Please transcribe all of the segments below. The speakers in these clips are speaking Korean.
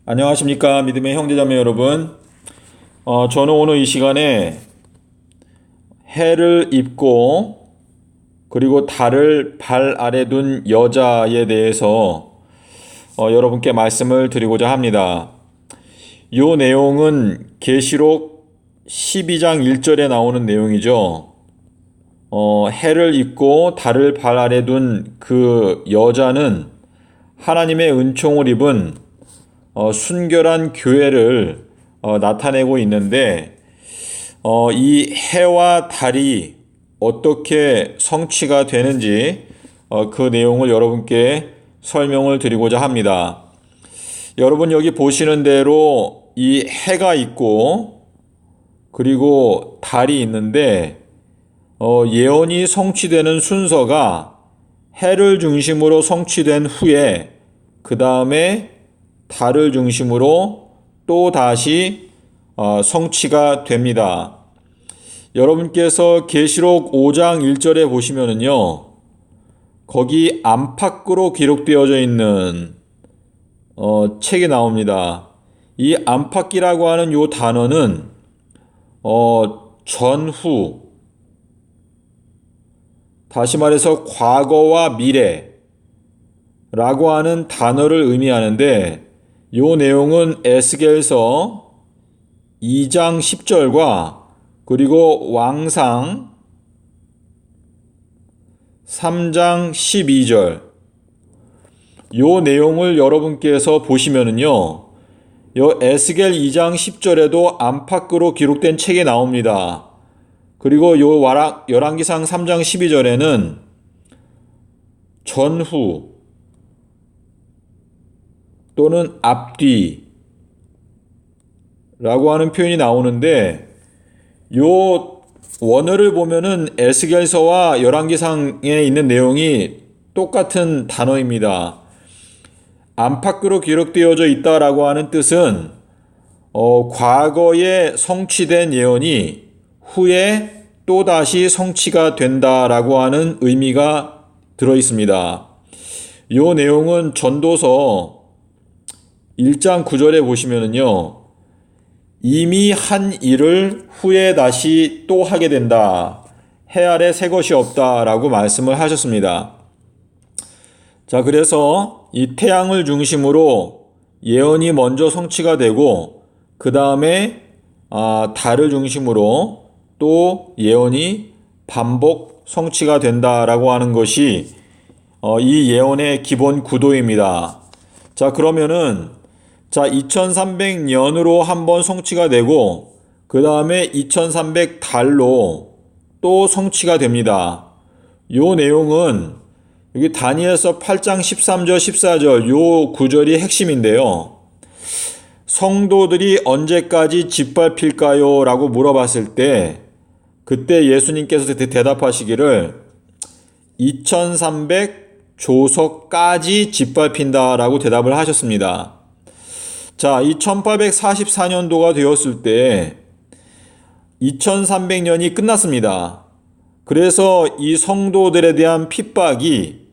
안녕하십니까 믿음의 형제자매 여러분. 저는 오늘 이 시간에 해를 입고 그리고 달을 발 아래 둔 여자에 대해서 여러분께 말씀을 드리고자 합니다. 이 내용은 계시록 12장 1절에 나오는 내용이죠. 해를 입고 달을 발 아래 둔 그 여자는 하나님의 은총을 입은 순결한 교회를 나타내고 있는데, 이 해와 달이 어떻게 성취가 되는지 그 내용을 여러분께 설명을 드리고자 합니다. 여러분 여기 보시는 대로 이 해가 있고 그리고 달이 있는데, 예언이 성취되는 순서가 해를 중심으로 성취된 후에 그 다음에 달을 중심으로 또 다시 성취가 됩니다. 여러분께서 계시록 5장 1절에 보시면은요, 거기 안팎으로 기록되어져 있는 책이 나옵니다. 이 안팎이라고 하는 요 단어는 전후, 다시 말해서 과거와 미래라고 하는 단어를 의미하는데, 이 내용은 에스겔서 2장 10절과 그리고 왕상 3장 12절, 이 내용을 여러분께서 보시면은요, 요 에스겔 2장 10절에도 안팎으로 기록된 책이 나옵니다. 그리고 요 열왕기상 3장 12절에는 전후 또는 앞뒤라고 하는 표현이 나오는데, 요 원어를 보면은 에스겔서와 열왕기상에 있는 내용이 똑같은 단어입니다. 안팎으로 기록되어져 있다라고 하는 뜻은 과거에 성취된 예언이 후에 또다시 성취가 된다라고 하는 의미가 들어 있습니다. 이 내용은 전도서 1장 9절에 보시면은요, 이미 한 일을 후에 다시 또 하게 된다. 해 아래 새 것이 없다라고 말씀을 하셨습니다. 자, 그래서 이 태양을 중심으로 예언이 먼저 성취가 되고, 그 다음에 달을 중심으로 또 예언이 반복 성취가 된다라고 하는 것이 이 예언의 기본 구도입니다. 자, 그러면은 2300년으로 한번 성취가 되고 그 다음에 2300달로 또 성취가 됩니다. 요 내용은 여기 다니엘서 8장 13절 14절 요 구절이 핵심인데요. 성도들이 언제까지 짓밟힐까요? 라고 물어봤을 때 그때 예수님께서 대답하시기를 2300 조석까지 짓밟힌다 라고 대답을 하셨습니다. 자, 이 1844년도가 되었을 때 2300년이 끝났습니다. 그래서 이 성도들에 대한 핍박이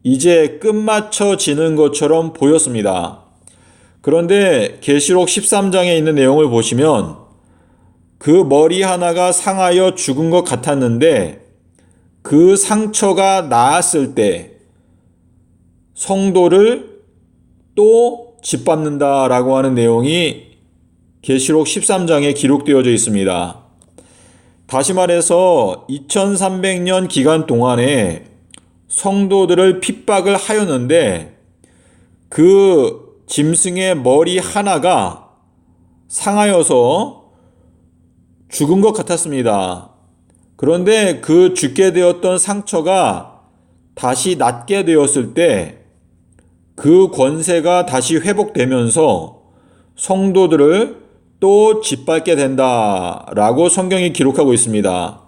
이제 끝마쳐지는 것처럼 보였습니다. 그런데 계시록 13장에 있는 내용을 보시면 그 머리 하나가 상하여 죽은 것 같았는데 그 상처가 나았을 때 성도를 또 짓밟는다라고 하는 내용이 계시록 13장에 기록되어져 있습니다. 다시 말해서 2300년 기간 동안에 성도들을 핍박을 하였는데 그 짐승의 머리 하나가 상하여서 죽은 것 같았습니다. 그런데 그 죽게 되었던 상처가 다시 낫게 되었을 때 그 권세가 다시 회복되면서 성도들을 또 짓밟게 된다라고 성경이 기록하고 있습니다.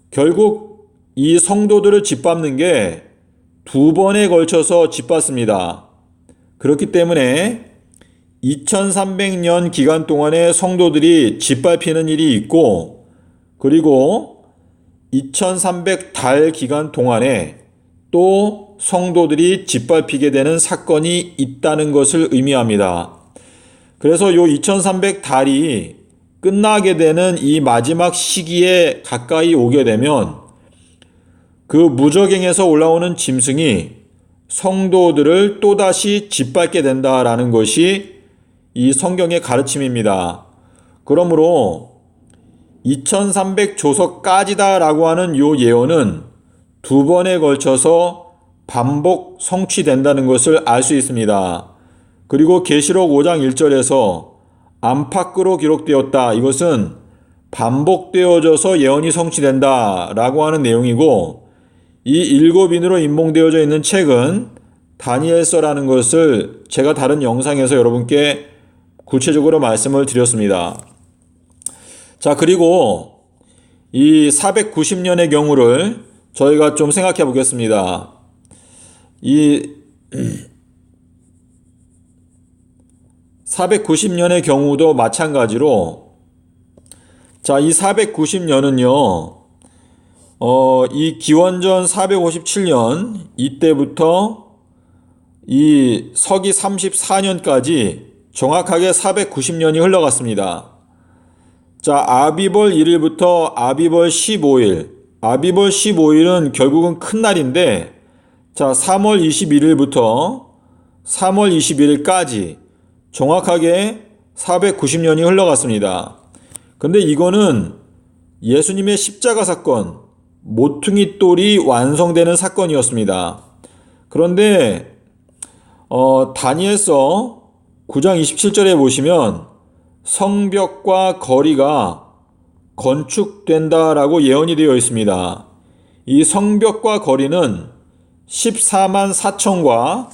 결국 이 성도들을 짓밟는 게 두 번에 걸쳐서 짓밟습니다. 그렇기 때문에 2300년 기간 동안에 성도들이 짓밟히는 일이 있고, 그리고 2300달 기간 동안에 또 성도들이 짓밟히게 되는 사건이 있다는 것을 의미합니다. 그래서 요 2300달이 끝나게 되는 이 마지막 시기에 가까이 오게 되면 그 무저갱에서 올라오는 짐승이 성도들을 또다시 짓밟게 된다라는 것이 이 성경의 가르침입니다. 그러므로 2300조서까지다라고 하는 요 예언은 두 번에 걸쳐서 반복 성취된다는 것을 알 수 있습니다. 그리고 계시록 5장 1절에서 안팎으로 기록되었다. 이것은 반복되어져서 예언이 성취된다 라고 하는 내용이고, 이 일곱인으로 인봉되어져 있는 책은 다니엘서라는 것을 제가 다른 영상에서 여러분께 구체적으로 말씀을 드렸습니다. 자, 그리고 이 490년의 경우를 저희가 좀 생각해 보겠습니다. 이 490년의 경우도 마찬가지로, 자, 이 490년은요, 이 기원전 457년 이때부터 이 서기 34년까지 정확하게 490년이 흘러갔습니다. 자, 아비벌 1일부터 아비벌 15일, 아비벌 15일은 결국은 큰 날인데, 자, 3월 21일부터 3월 21일까지 정확하게 490년이 흘러갔습니다. 근데 이거는 예수님의 십자가 사건, 모퉁이 돌이 완성되는 사건이었습니다. 그런데 다니엘서 9장 27절에 보시면 성벽과 거리가 건축된다라고 예언이 되어 있습니다. 이 성벽과 거리는 14만 4천과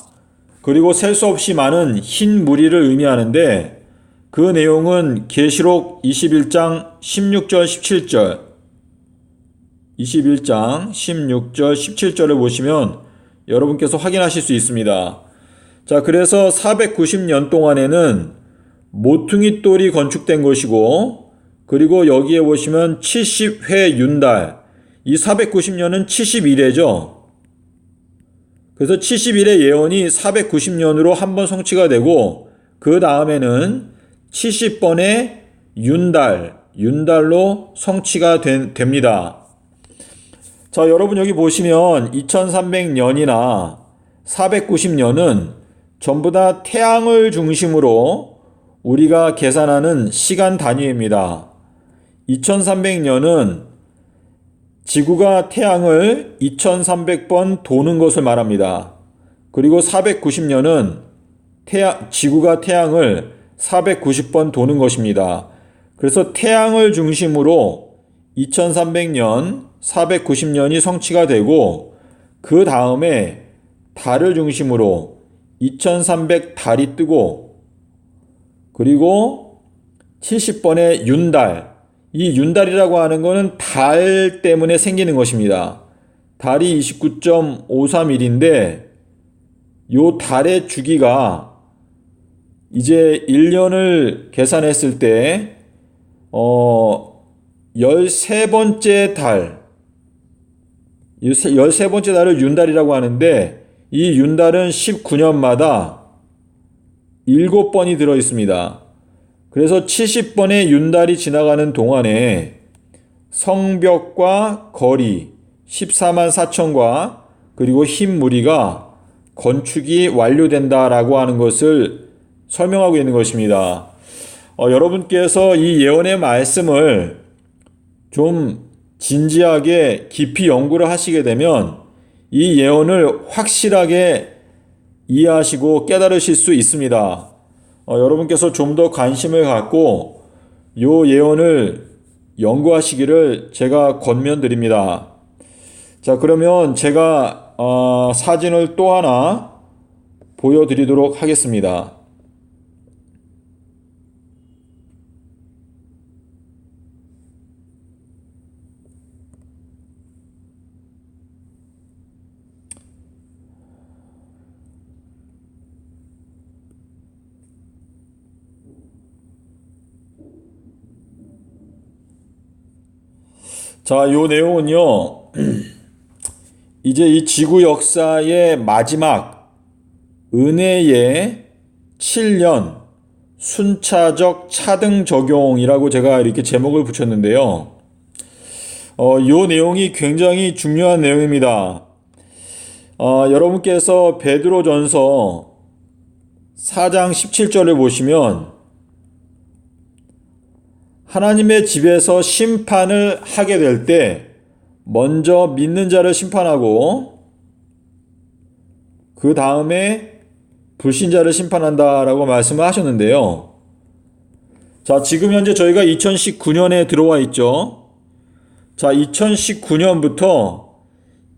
그리고 셀 수 없이 많은 흰 무리를 의미하는데, 그 내용은 계시록 21장 16절 17절 21장 16절 17절을 보시면 여러분께서 확인하실 수 있습니다. 자, 그래서 490년 동안에는 모퉁이 돌이 건축된 것이고, 그리고 여기에 보시면 70회 윤달, 이 490년은 71회죠. 그래서 71의 예언이 490년으로 한 번 성취가 되고, 그 다음에는 70번의 윤달로 성취가 됩니다. 자, 여러분 여기 보시면 2300년이나 490년은 전부 다 태양을 중심으로 우리가 계산하는 시간 단위입니다. 2300년은 지구가 태양을 2300번 도는 것을 말합니다. 그리고 490년은 지구가 태양을 490번 도는 것입니다. 그래서 태양을 중심으로 2300년, 490년이 성취가 되고, 그 다음에 달을 중심으로 2300달이 뜨고, 그리고 70번의 윤달, 이 윤달이라고 하는 것은 달 때문에 생기는 것입니다. 달이 29.531인데 요 달의 주기가 이제 1년을 계산했을 때 13번째 달, 13번째 달을 윤달이라고 하는데, 이 윤달은 19년마다 7번이 들어 있습니다. 그래서 70번의 윤달이 지나가는 동안에 성벽과 거리 14만 4천과 그리고 흰 무리가 건축이 완료된다라고 하는 것을 설명하고 있는 것입니다. 여러분께서 이 예언의 말씀을 좀 진지하게 깊이 연구를 하시게 되면 이 예언을 확실하게 이해하시고 깨달으실 수 있습니다. 여러분께서 좀 더 관심을 갖고 요 예언을 연구하시기를 제가 권면드립니다. 자, 그러면 제가 사진을 또 하나 보여드리도록 하겠습니다. 자, 요 내용은요, 이제 이 지구 역사의 마지막 은혜의 7년, 순차적 차등 적용이라고 제가 이렇게 제목을 붙였는데요. 이 내용이 굉장히 중요한 내용입니다. 여러분께서 베드로전서 4장 17절을 보시면 하나님의 집에서 심판을 하게 될 때 먼저 믿는 자를 심판하고 그 다음에 불신자를 심판한다라고 말씀을 하셨는데요. 자, 지금 현재 저희가 2019년에 들어와 있죠. 자, 2019년부터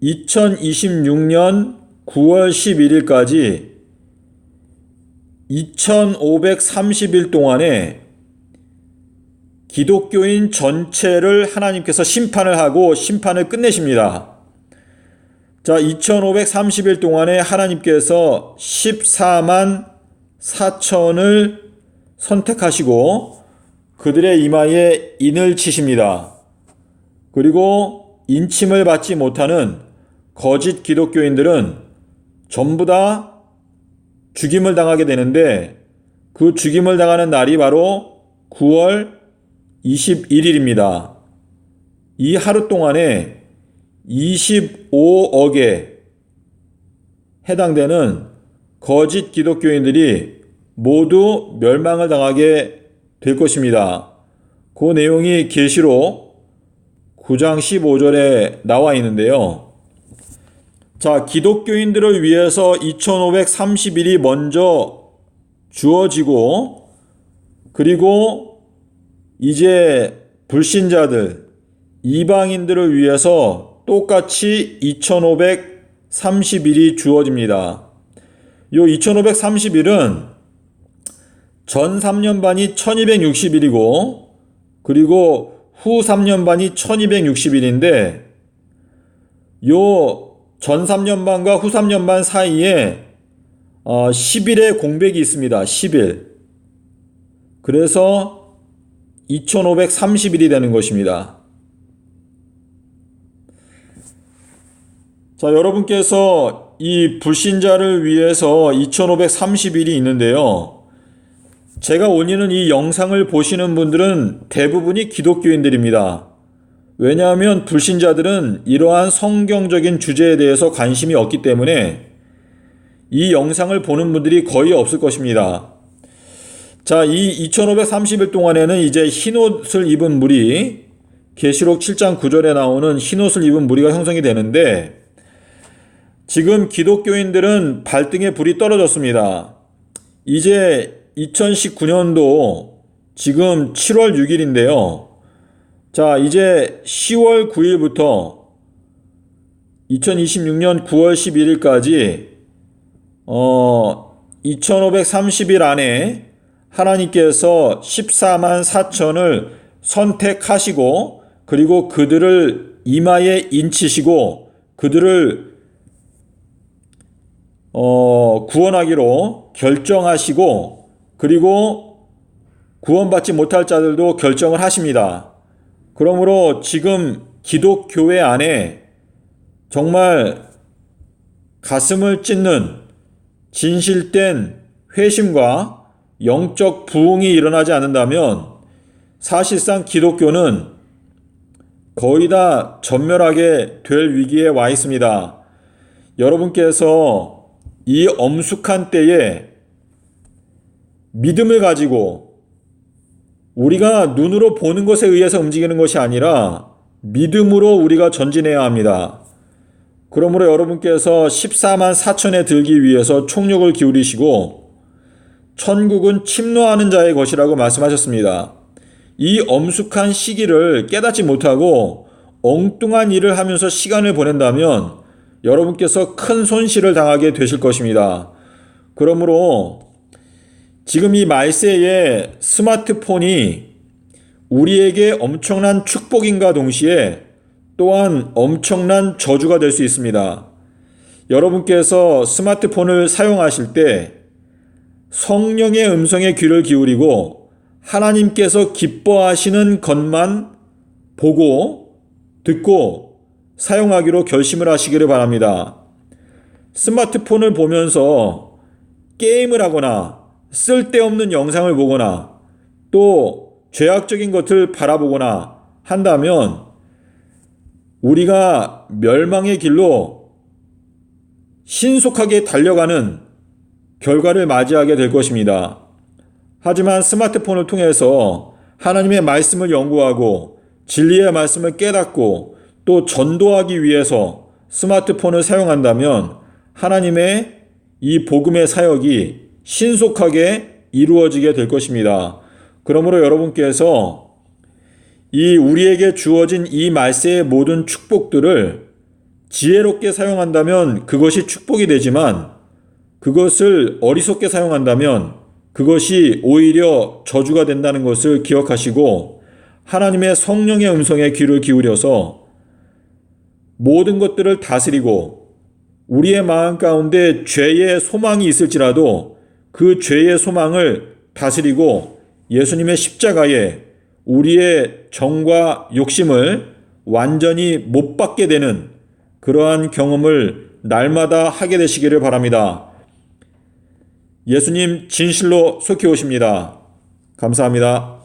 2026년 9월 11일까지 2530일 동안에 기독교인 전체를 하나님께서 심판을 하고 심판을 끝내십니다. 자, 2530일 동안에 하나님께서 14만 4천을 선택하시고 그들의 이마에 인을 치십니다. 그리고 인침을 받지 못하는 거짓 기독교인들은 전부 다 죽임을 당하게 되는데 그 죽임을 당하는 날이 바로 9월 21일입니다. 이 하루 동안에 25억에 해당되는 거짓 기독교인들이 모두 멸망을 당하게 될 것입니다. 그 내용이 계시록 9장 15절에 나와 있는데요. 자, 기독교인들을 위해서 2530일이 먼저 주어지고 그리고 이제 불신자들, 이방인들을 위해서 똑같이 2530일이 주어집니다. 요 2530일은 전 3년반이 1260일이고 그리고 후 3년반이 1260일인데 요 전 3년반과 후 3년반 사이에 10일의 공백이 있습니다. 10일. 그래서 2530일이 되는 것입니다. 자, 여러분께서 이 불신자를 위해서 2530일이 있는데요. 제가 올리는 이 영상을 보시는 분들은 대부분이 기독교인들입니다. 왜냐하면 불신자들은 이러한 성경적인 주제에 대해서 관심이 없기 때문에 이 영상을 보는 분들이 거의 없을 것입니다. 자, 이 2530일 동안에는 이제 흰옷을 입은 무리, 계시록 7장 9절에 나오는 흰옷을 입은 무리가 형성이 되는데 지금 기독교인들은 발등에 불이 떨어졌습니다. 이제 2019년도 지금 7월 6일인데요. 자, 이제 10월 9일부터 2026년 9월 11일까지 2530일 안에 하나님께서 14만 4천을 선택하시고 그리고 그들을 이마에 인치시고 그들을 구원하기로 결정하시고 그리고 구원받지 못할 자들도 결정을 하십니다. 그러므로 지금 기독교회 안에 정말 가슴을 찢는 진실된 회심과 영적 부흥이 일어나지 않는다면 사실상 기독교는 거의 다 전멸하게 될 위기에 와 있습니다. 여러분께서 이 엄숙한 때에 믿음을 가지고 우리가 눈으로 보는 것에 의해서 움직이는 것이 아니라 믿음으로 우리가 전진해야 합니다. 그러므로 여러분께서 14만 4천에 들기 위해서 총력을 기울이시고 천국은 침노하는 자의 것이라고 말씀하셨습니다. 이 엄숙한 시기를 깨닫지 못하고 엉뚱한 일을 하면서 시간을 보낸다면 여러분께서 큰 손실을 당하게 되실 것입니다. 그러므로 지금 이 말세에 스마트폰이 우리에게 엄청난 축복인가 동시에 또한 엄청난 저주가 될 수 있습니다. 여러분께서 스마트폰을 사용하실 때 성령의 음성에 귀를 기울이고 하나님께서 기뻐하시는 것만 보고 듣고 사용하기로 결심을 하시기를 바랍니다. 스마트폰을 보면서 게임을 하거나 쓸데없는 영상을 보거나 또 죄악적인 것을 바라보거나 한다면 우리가 멸망의 길로 신속하게 달려가는 결과를 맞이하게 될 것입니다. 하지만 스마트폰을 통해서 하나님의 말씀을 연구하고 진리의 말씀을 깨닫고 또 전도하기 위해서 스마트폰을 사용한다면 하나님의 이 복음의 사역이 신속하게 이루어지게 될 것입니다. 그러므로 여러분께서 이 우리에게 주어진 이 말세의 모든 축복들을 지혜롭게 사용한다면 그것이 축복이 되지만 그것을 어리석게 사용한다면 그것이 오히려 저주가 된다는 것을 기억하시고 하나님의 성령의 음성에 귀를 기울여서 모든 것들을 다스리고 우리의 마음 가운데 죄의 소망이 있을지라도 그 죄의 소망을 다스리고 예수님의 십자가에 우리의 정과 욕심을 완전히 못 받게 되는 그러한 경험을 날마다 하게 되시기를 바랍니다. 예수님 진실로 속히 오십니다. 감사합니다.